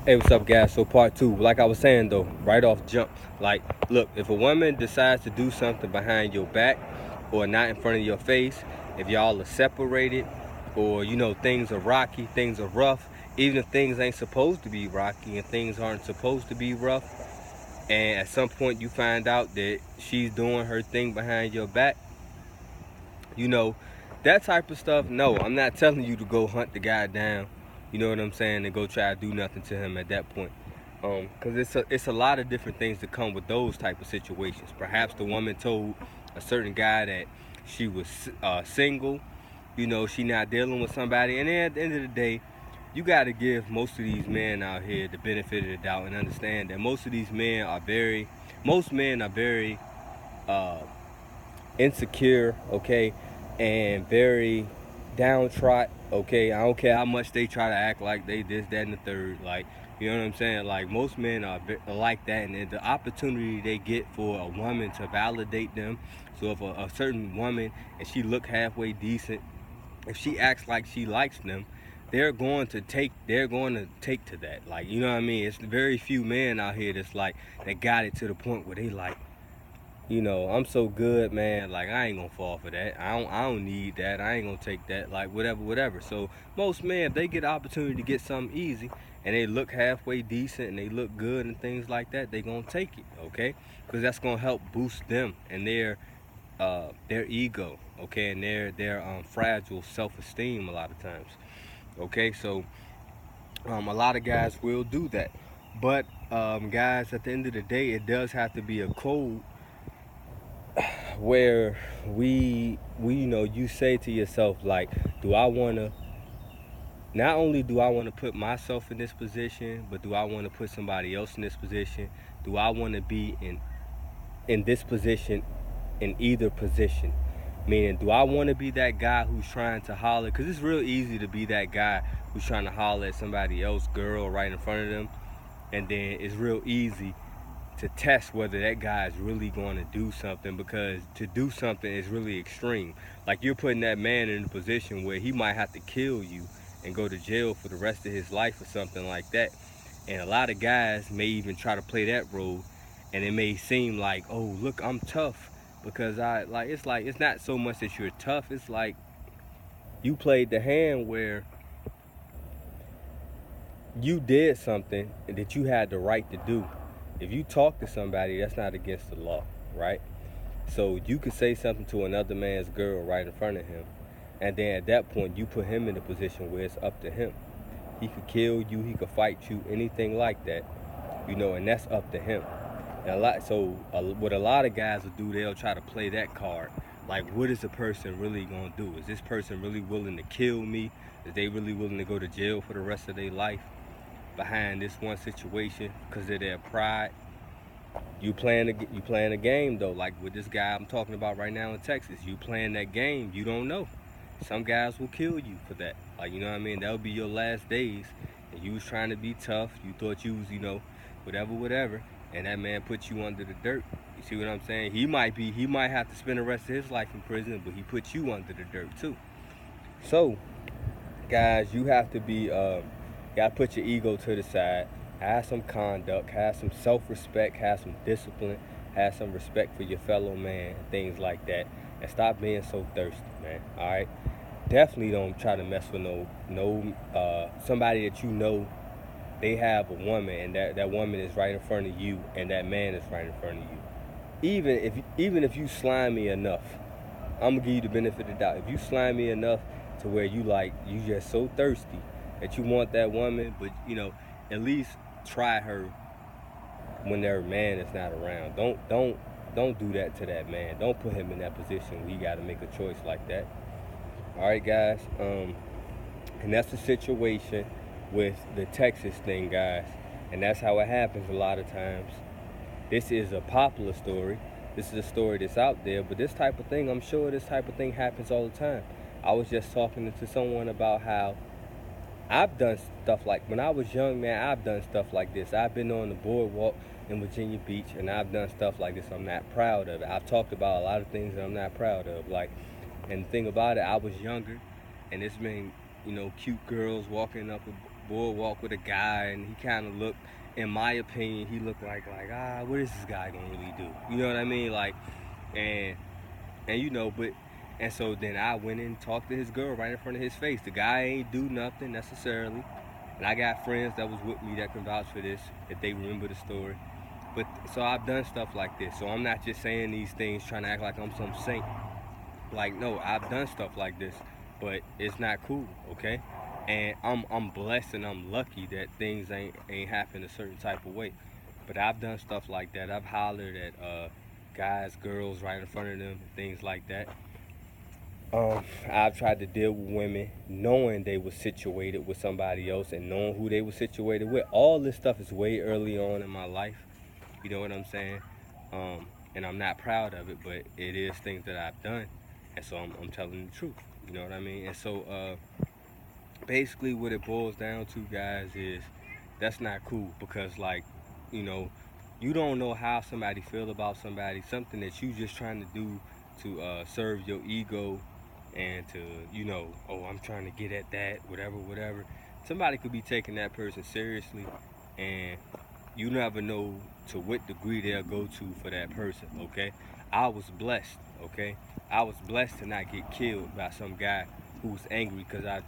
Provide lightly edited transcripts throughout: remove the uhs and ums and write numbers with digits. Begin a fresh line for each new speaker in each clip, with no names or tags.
Hey, what's up, guys? So part two, like I was saying though, right off jump, like, look, if a woman decides to do something behind your back or not in front of your face, if y'all are separated, or things are rocky, things are rough, even if things ain't supposed to be rocky and things aren't supposed to be rough, and at some point you find out that she's doing her thing behind your back, you know, that type of stuff. No, I'm not telling you to go hunt the guy down. You know what I'm saying? And go try to do nothing to him at that point. Because it's a lot of different things that come with those type of situations. Perhaps the woman told a certain guy that she was single. She not dealing with somebody. And then at the end of the day, you got to give most of these men out here the benefit of the doubt and understand that most men are very uh, insecure, okay, and very downtrodden, okay. I don't care how much they try to act like they this, that, and the third. Like, you know what I'm saying? Like, most men are like that, and the opportunity they get for a woman to validate them. So if a certain woman, and she look halfway decent, if she acts like she likes them, they're going to take to that. Like, you know what I mean? It's very few men out here that's like, that got it to the point where they like, I'm so good, man. Like, I ain't gonna fall for that. I don't need that. I ain't gonna take that. Like, whatever, whatever. So most men, if they get the opportunity to get something easy and they look halfway decent and they look good and things like that, they gonna take it, okay? Because that's gonna help boost them and their ego, okay, and their fragile self-esteem a lot of times, okay. So a lot of guys will do that, but guys, at the end of the day, it does have to be a code where you say to yourself, like, do I want to, not only do I want to put myself in this position, but do I want to put somebody else in this position? Do I want to be in this position, in either position? Meaning, do I want to be that guy who's trying to holler? Because it's real easy to be that guy who's trying to holler at somebody else girl right in front of them, and then it's real easy to test whether that guy is really going to do something, because to do something is really extreme. Like, you're putting that man in a position where he might have to kill you and go to jail for the rest of his life or something like that. And a lot of guys may even try to play that role, and it may seem like, oh, look, I'm tough because it's not so much that you're tough. It's like you played the hand where you did something that you had the right to do. If you talk to somebody, that's not against the law, right? So you could say something to another man's girl right in front of him, and then at that point, you put him in a position where it's up to him. He could kill you, he could fight you, anything like that, and that's up to him. And what a lot of guys will do, they'll try to play that card. Like, what is the person really gonna do? Is this person really willing to kill me? Is they really willing to go to jail for the rest of their life behind this one situation because of their pride? You playing a game though, like with this guy I'm talking about right now in Texas. You playing that game, you don't know. Some guys will kill you for that. Like, you know what I mean? That'll be your last days. And you was trying to be tough. You thought you was, whatever, whatever. And that man put you under the dirt. You see what I'm saying? He might have to spend the rest of his life in prison, but he put you under the dirt too. So, guys, you have to gotta put your ego to the side, have some conduct, have some self-respect, have some discipline, have some respect for your fellow man, things like that, and stop being so thirsty, man. All right, definitely don't try to mess with somebody that they have a woman, and that woman is right in front of you, and that man is right in front of you. Even if you slimy enough, I'm gonna give you the benefit of the doubt. If you slimy enough to where you just so thirsty that you want that woman, but at least try her when their man is not around. Don't do that to that man. Don't put him in that position where you got to make a choice like that. All right, guys. And that's the situation with the Texas thing, guys. And that's how it happens a lot of times. This is a popular story. This is a story that's out there, but this type of thing, I'm sure this type of thing happens all the time. I was just talking to someone about how I've done stuff like, when I was young, man, I've done stuff like this. I've been on the boardwalk in Virginia Beach, and I've done stuff like this. I'm not proud of it. I've talked about a lot of things that I'm not proud of. Like, and the thing about it, I was younger, and it's been, cute girls walking up boardwalk with a guy, and he kind of looked, in my opinion, he looked like what is this guy gonna really do? You know what I mean? Like, and you know, but and so then I went and talked to his girl right in front of his face. The guy ain't do nothing necessarily, and I got friends that was with me that can vouch for this, if they remember the story. But so I've done stuff like this. So I'm not just saying these things trying to act like I'm some saint. Like, no, I've done stuff like this, but it's not cool, okay? And I'm blessed and I'm lucky that things ain't happen a certain type of way. But I've done stuff like that. I've hollered at guys, girls right in front of them, things like that. I've tried to deal with women knowing they were situated with somebody else and knowing who they were situated with. All this stuff is way early on in my life. You know what I'm saying? And I'm not proud of it, but it is things that I've done. And so I'm telling the truth. You know what I mean? And so basically what it boils down to, guys, is that's not cool because, like, you know, you don't know how somebody feel about somebody, something that you just trying to do to serve your ego and to, you know, oh, I'm trying to get at that, whatever. Somebody could be taking that person seriously, and you never know to what degree they'll go to for that person, okay? I was blessed, okay? I was blessed to not get killed by some guy who was angry because I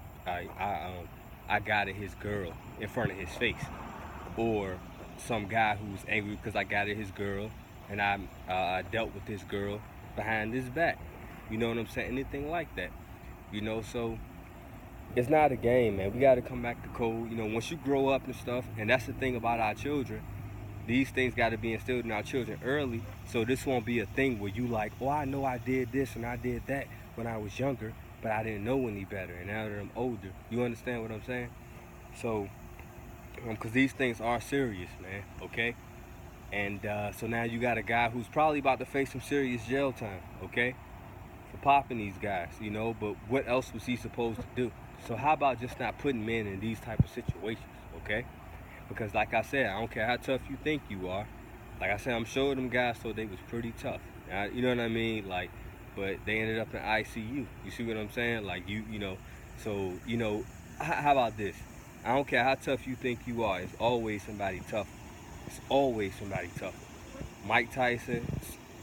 got at his girl in front of his face, or some guy who was angry because I got at his girl and I dealt with this girl behind his back. You know what I'm saying? Anything like that. You know, so it's not a game, man. We got to come back to code. You know, once you grow up and stuff, and that's the thing about our children, these things got to be instilled in our children early, so this won't be a thing where you like, oh, I know I did this and I did that when I was younger, but I didn't know any better, and now that I'm older. You understand what I'm saying? So, because these things are serious, man, okay? And so now you got a guy who's probably about to face some serious jail time, okay? For popping these guys, you know, but what else was he supposed to do? So how about just not putting men in these type of situations, okay? Because like I said, I don't care how tough you think you are. Like I said, I'm sure them guys thought they was pretty tough. Now, you know what I mean? Like, but they ended up in ICU. You see what I'm saying? Like you know, so you know, how about this? I don't care how tough you think you are. It's always somebody tough. It's always somebody tough. Mike Tyson,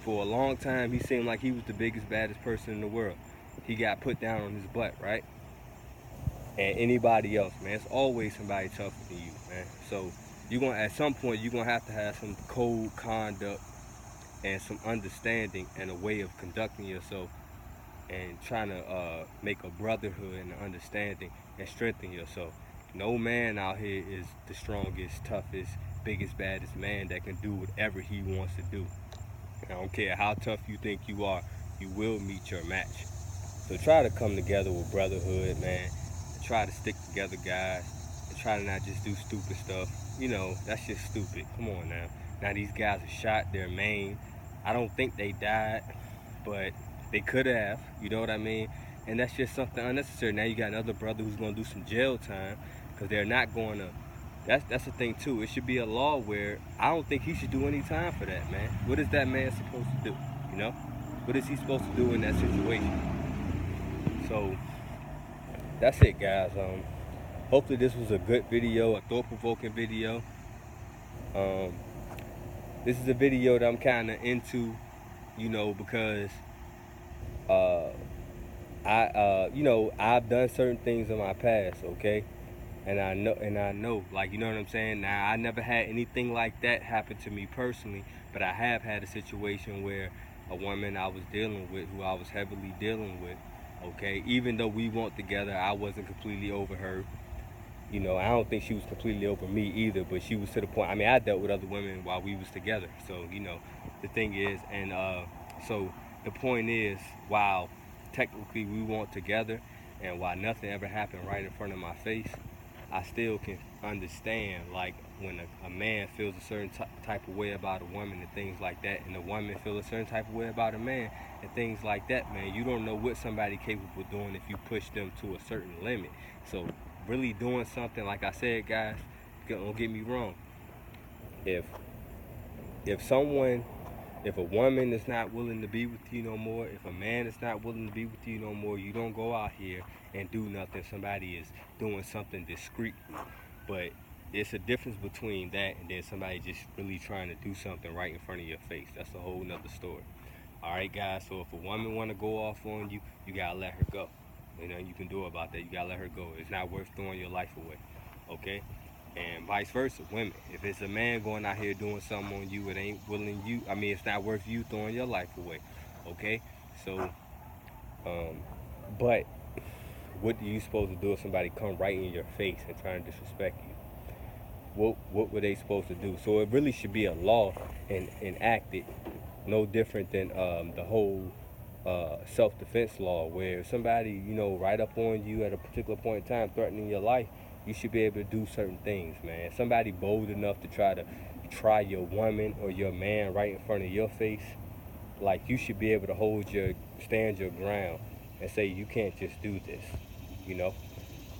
for a long time, he seemed like he was the biggest, baddest person in the world. He got put down on his butt, right? And anybody else, man, it's always somebody tougher than you, man. So you're gonna, at some point, you're gonna have to have some code conduct and some understanding and a way of conducting yourself and trying to make a brotherhood and an understanding and strengthen yourself. No man out here is the strongest, toughest, biggest, baddest man that can do whatever he wants to do. I don't care how tough you think you are, you will meet your match. So try to come together with brotherhood, man. And try to stick together, guys. And try to not just do stupid stuff. You know, that's just stupid. Come on now. Now these guys are shot, they're maimed. I don't think they died, but they could have. You know what I mean? And that's just something unnecessary. Now you got another brother who's gonna do some jail time because they're not going to. That's the thing too. It should be a law where I don't think he should do any time for that, man. What is that man supposed to do? You know, what is he supposed to do in that situation? So that's it, guys. Hopefully this was a good video, a thought-provoking video. Um, this is a video that I'm kind of into, you know, because you know, I've done certain things in my past, okay, and I know, like, you know what I'm saying. Now, I never had anything like that happen to me personally, but I have had a situation where a woman I was dealing with, who I was heavily dealing with, okay, even though we weren't together, I wasn't completely over her. You know, I don't think she was completely over me either, but she was to the point. I mean, I dealt with other women while we was together. So, you know, the thing is, and so the point is, while technically we weren't together, and while nothing ever happened right in front of my face, I still can understand, like, when a man feels a certain type of way about a woman and things like that, and a woman feels a certain type of way about a man and things like that, man. You don't know what somebody capable of doing if you push them to a certain limit. So really doing something, like I said, guys, don't get me wrong. If someone, if a woman is not willing to be with you no more, if a man is not willing to be with you no more, you don't go out here and do nothing. Somebody is doing something discreetly. But it's a difference between that and then somebody just really trying to do something right in front of your face. That's a whole nother story. All right, guys. So if a woman want to go off on you, you gotta let her go. You know, you can do about that. You gotta let her go. It's not worth throwing your life away. Okay. And vice versa, women. If it's a man going out here doing something on you, it ain't willing you. I mean, it's not worth you throwing your life away. Okay. So, um, but what are you supposed to do if somebody come right in your face and try and disrespect you? What were they supposed to do? So it really should be a law and enacted, no different than the whole self-defense law, where if somebody, you know, right up on you at a particular point in time threatening your life, you should be able to do certain things, man. Somebody bold enough to try your woman or your man right in front of your face, like, you should be able to stand your ground and say you can't just do this, you know.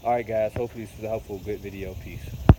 All right, guys, hopefully this was a helpful, good video. Peace.